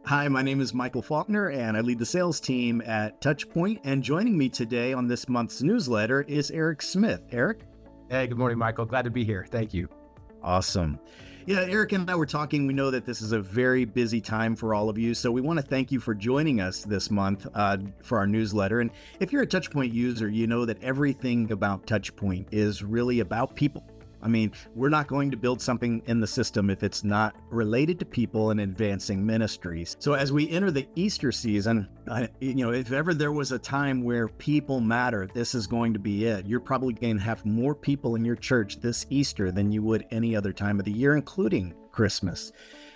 Hi, my name is Michael Faulkner, and I lead the sales team at TouchPoint. And joining me today on this month's newsletter is Erik Smith. Erik? Hey, good morning, Michael. Glad to be here. Thank you. Awesome. Yeah, Erik and I were talking. We know that this is a very busy time for all of you, so we want to thank you for joining us this month for our newsletter. And if you're a TouchPoint user, you know that everything about TouchPoint is really about people. I mean, we're not going to build something in the system if it's not related to people and advancing ministries. So as we enter the Easter season, if ever there was a time where people matter, this is going to be it. You're probably going to have more people in your church this Easter than you would any other time of the year, including Christmas.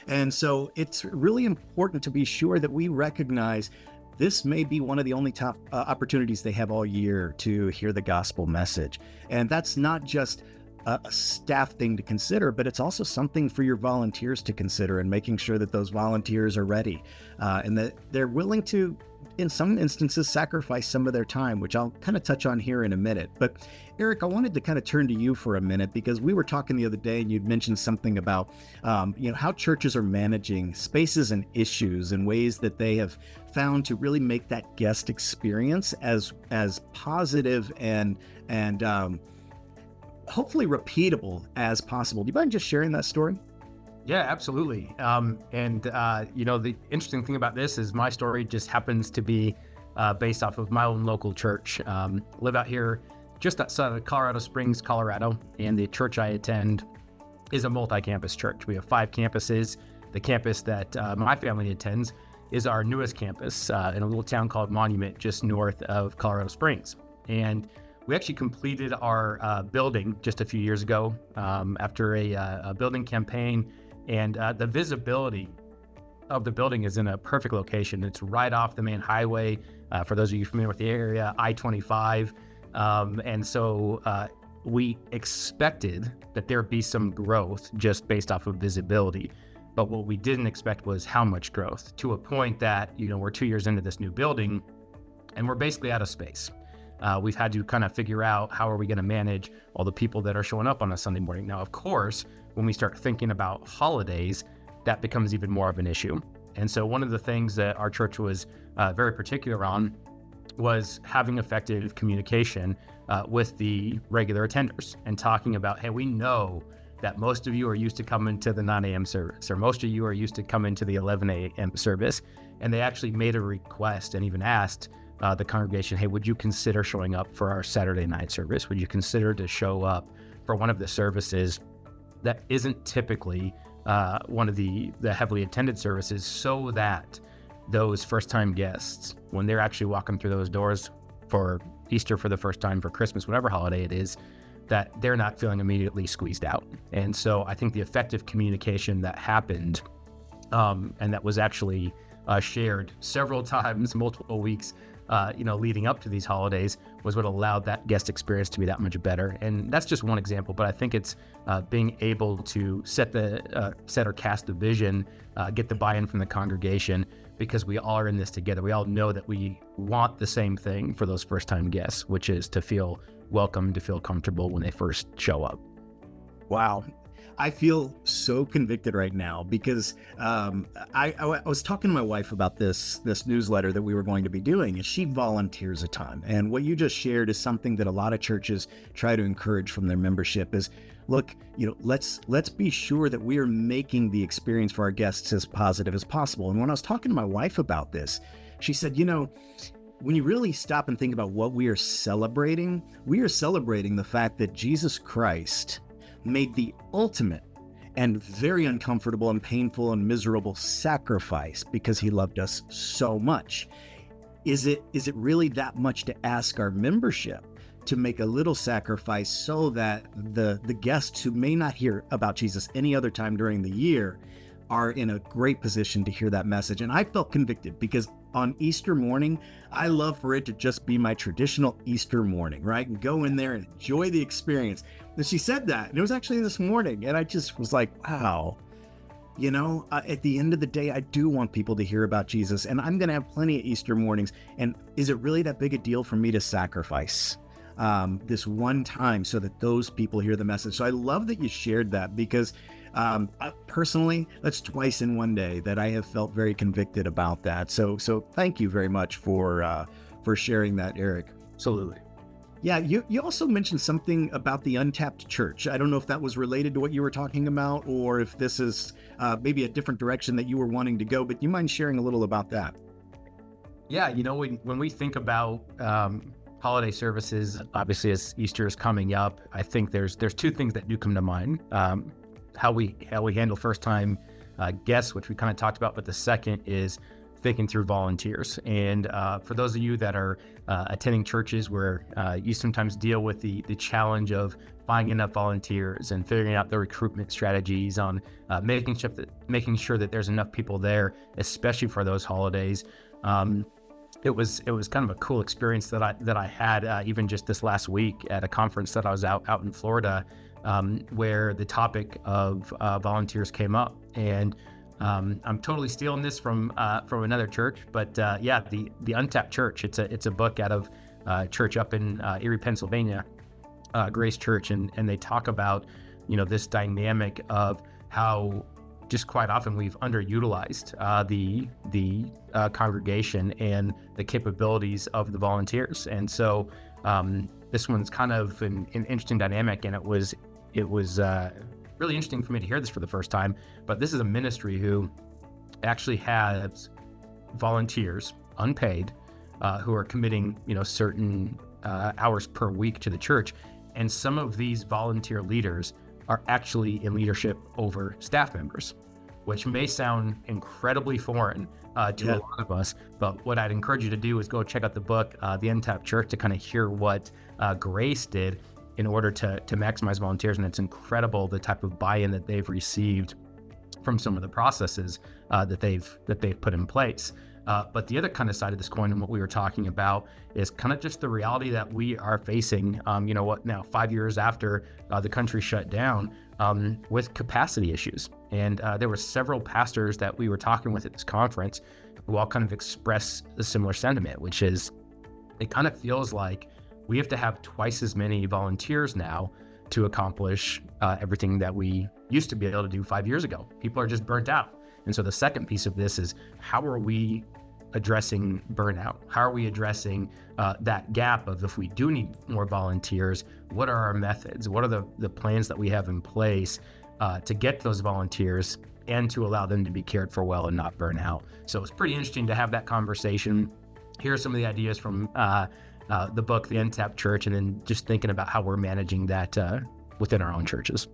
And so it's really important to be sure that we recognize this may be one of the only top opportunities they have all year to hear the gospel message. And that's not just a staff thing to consider, but it's also something for your volunteers to consider, and making sure that those volunteers are ready and that they're willing to, in some instances, sacrifice some of their time, which I'll kind of touch on here in a minute. But Erik, I wanted to kind of turn to you for a minute, because we were talking the other day and you'd mentioned something about how churches are managing spaces and issues in ways that they have found to really make that guest experience as positive and hopefully repeatable as possible. Do you mind just sharing that story? Yeah, absolutely. The interesting thing about this is my story just happens to be based off of my own local church. Live out here just outside of Colorado Springs, Colorado, and the church I attend is a multi-campus church. We have 5 campuses. The campus that my family attends is our newest campus in a little town called Monument, just north of Colorado Springs. And we actually completed our building just a few years ago after a building campaign, and the visibility of the building is in a perfect location. It's right off the main highway. For those of you familiar with the area, I-25. And so we expected that there'd be some growth just based off of visibility. But what we didn't expect was how much growth, to a point that, we're 2 years into this new building and we're basically out of space. We've had to kind of figure out how are we going to manage all the people that are showing up on a Sunday morning. Now, of course, when we start thinking about holidays, that becomes even more of an issue. And so one of the things that our church was very particular on was having effective communication with the regular attenders and talking about, hey, we know that most of you are used to coming to the 9 a.m. service, or most of you are used to coming to the 11 a.m. service. And they actually made a request and even asked the congregation, hey, would you consider showing up for our Saturday night service? Would you consider to show up for one of the services that isn't typically one of the heavily attended services, so that those first-time guests, when they're actually walking through those doors for Easter, for the first time, for Christmas, whatever holiday it is, that they're not feeling immediately squeezed out. And so I think the effective communication that happened and that was actually shared several times, multiple weeks, leading up to these holidays, was what allowed that guest experience to be that much better. And that's just one example, but I think it's being able to set or cast the vision, get the buy-in from the congregation, because we all are in this together. We all know that we want the same thing for those first-time guests, which is to feel welcome, to feel comfortable when they first show up. Wow. I feel so convicted right now, because I was talking to my wife about this newsletter that we were going to be doing, and she volunteers a ton. And what you just shared is something that a lot of churches try to encourage from their membership is, look, let's be sure that we are making the experience for our guests as positive as possible. And when I was talking to my wife about this, she said, when you really stop and think about what we are celebrating the fact that Jesus Christ made the ultimate and very uncomfortable and painful and miserable sacrifice because he loved us so much. Is it really that much to ask our membership to make a little sacrifice so that the guests who may not hear about Jesus any other time during the year are in a great position to hear that message? And I felt convicted, because on Easter morning, I love for it to just be my traditional Easter morning, right? And go in there and enjoy the experience. And she said that, and it was actually this morning, and I just was like, wow. At the end of the day, I do want people to hear about Jesus, and I'm going to have plenty of Easter mornings. And is it really that big a deal for me to sacrifice this one time so that those people hear the message? So I love that you shared that, because Personally, that's twice in one day that I have felt very convicted about that. So thank you very much for sharing that, Erik. Absolutely. Yeah, you also mentioned something about the Untapped Church. I don't know if that was related to what you were talking about, or if this is maybe a different direction that you were wanting to go, but you mind sharing a little about that? Yeah, when we think about holiday services, obviously as Easter is coming up, I think there's two things that do come to mind. How we handle first time guests, which we kind of talked about, but the second is thinking through volunteers. And for those of you that are attending churches where you sometimes deal with the challenge of finding enough volunteers and figuring out the recruitment strategies on making sure that there's enough people there, especially for those holidays. It was kind of a cool experience that I had even just this last week at a conference that I was out in Florida, where the topic of volunteers came up. And I'm totally stealing this from another church, but yeah, the Untapped Church. It's a book out of church up in Erie, Pennsylvania, Grace Church, and they talk about this dynamic of how just quite often we've underutilized the congregation and the capabilities of the volunteers. And so this one's kind of an interesting dynamic, and it was really interesting for me to hear this for the first time. But this is a ministry who actually has volunteers, unpaid, who are committing certain hours per week to the church. And some of these volunteer leaders are actually in leadership over staff members, which may sound incredibly foreign to a lot of us. But what I'd encourage you to do is go check out the book, The Untapped Church, to kind of hear what Grace did in order to maximize volunteers. And it's incredible the type of buy-in that they've received from some of the processes that they've put in place. But the other kind of side of this coin and what we were talking about is kind of just the reality that we are facing, now 5 years after the country shut down, with capacity issues. And there were several pastors that we were talking with at this conference who all kind of express a similar sentiment, which is it kind of feels like we have to have twice as many volunteers now to accomplish everything that we used to be able to do 5 years ago. People are just burnt out. And so the second piece of this is, how are we addressing burnout? How are we addressing that gap of, if we do need more volunteers, what are our methods? What are the plans that we have in place to get those volunteers and to allow them to be cared for well and not burn out? So it's pretty interesting to have that conversation. Here are some of the ideas from the book, The Untapped Church, and then just thinking about how we're managing that within our own churches.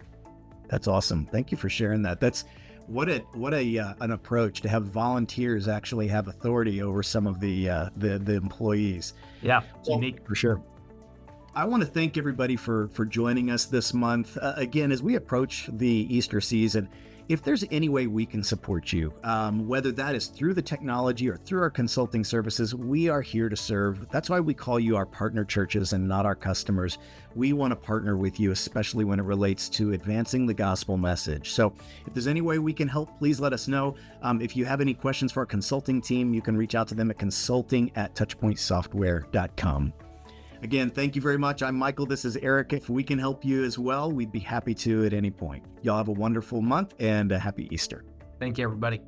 That's awesome. Thank you for sharing that. That's what an approach to have volunteers actually have authority over some of the employees. Yeah, it's unique for sure. I want to thank everybody for joining us this month. Again, as we approach the Easter season, if there's any way we can support you, whether that is through the technology or through our consulting services, we are here to serve. That's why we call you our partner churches and not our customers. We want to partner with you, especially when it relates to advancing the gospel message. So if there's any way we can help, please let us know. If you have any questions for our consulting team, you can reach out to them at consulting@touchpointsoftware.com. Again, thank you very much. I'm Michael. This is Erik. If we can help you as well, we'd be happy to at any point. Y'all have a wonderful month and a happy Easter. Thank you, everybody.